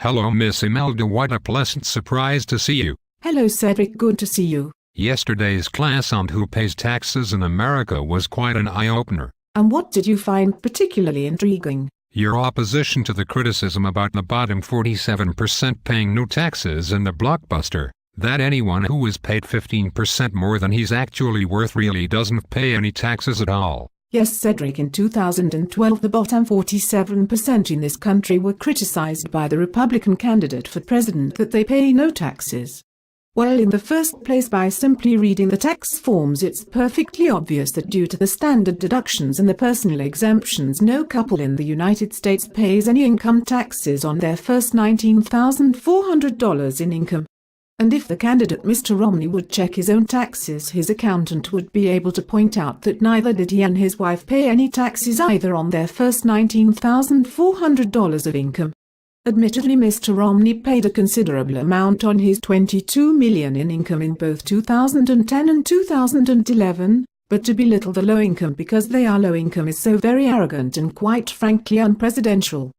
Hello, Miss Imelda. What a pleasant surprise to see you. Hello, Cedric. Good to see you. Yesterday's class on who pays taxes in America was quite an eye-opener. And what did you find particularly intriguing? Your opposition to the criticism about the bottom 47% paying no taxes and the blockbuster, that anyone who is paid 15% more than he's actually worth really doesn't pay any taxes at all. Yes, Cedric, in 2012 the bottom 47% in this country were criticized by the Republican candidate for president that they pay no taxes. Well, in the first place, by simply reading the tax forms, it's perfectly obvious that due to the standard deductions and the personal exemptions, no couple in the United States pays any income taxes on their first $19,400 in income. And if the candidate Mr. Romney would check his own taxes, his accountant would be able to point out that neither did he and his wife pay any taxes either on their first $19,400 of income. Admittedly, Mr. Romney paid a considerable amount on his $22 million in income in both 2010 and 2011, but to belittle the low income because they are low income is so very arrogant and quite frankly unpresidential.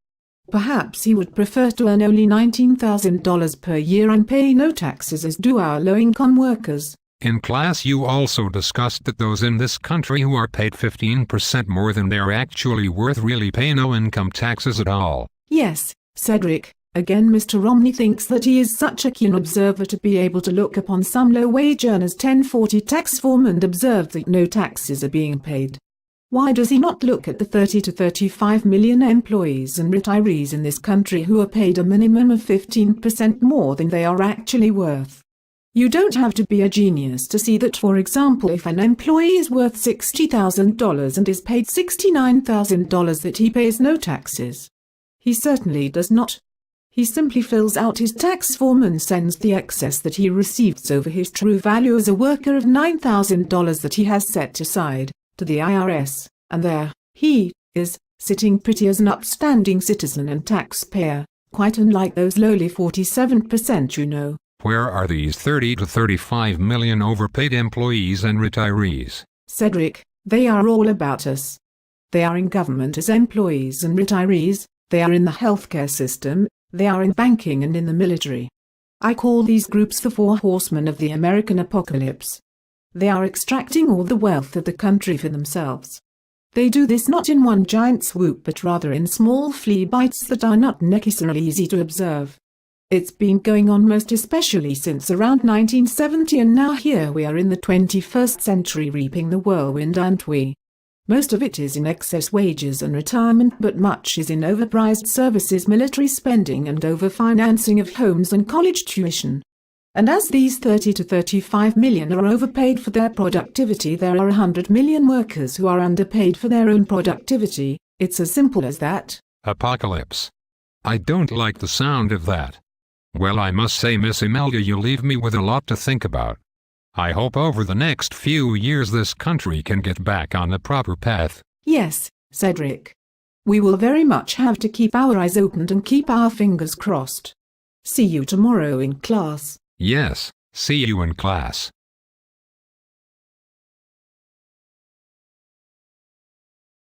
Perhaps he would prefer to earn only $19,000 per year and pay no taxes as do our low-income workers. In class, you also discussed that those in this country who are paid 15% more than they are actually worth really pay no income taxes at all. Yes, Cedric. Again, Mr. Romney thinks that he is such a keen observer to be able to look upon some low-wage earner's 1040 tax form and observe that no taxes are being paid. Why does he not look at the 30 to 35 million employees and retirees in this country who are paid a minimum of 15% more than they are actually worth? You don't have to be a genius to see that, for example, if an employee is worth $60,000 and is paid $69,000, that he pays no taxes. He certainly does not. He simply fills out his tax form and sends the excess that he receives over his true value as a worker of $9,000 that he has set aside to the IRS, and there he is, sitting pretty as an upstanding citizen and taxpayer, quite unlike those lowly 47%, you know. Where are these 30 to 35 million overpaid employees and retirees? Cedric, they are all about us. They are in government as employees and retirees, they are in the healthcare system, they are in banking and in the military. I call these groups the four horsemen of the American apocalypse. They are extracting all the wealth of the country for themselves. They do this not in one giant swoop but rather in small flea bites that are not necessarily easy to observe. It's been going on most especially since around 1970, and now here we are in the 21st century reaping the whirlwind, aren't we? Most of it is in excess wages and retirement, but much is in overpriced services, military spending and overfinancing of homes and college tuition. And as these 30 to 35 million are overpaid for their productivity, there are 100 million workers who are underpaid for their own productivity. It's as simple as that. Apocalypse. I don't like the sound of that. Well, I must say, Miss Imelda, you leave me with a lot to think about. I hope over the next few years this country can get back on the proper path. Yes, Cedric. We will very much have to keep our eyes opened and keep our fingers crossed. See you tomorrow in class. Yes, see you in class.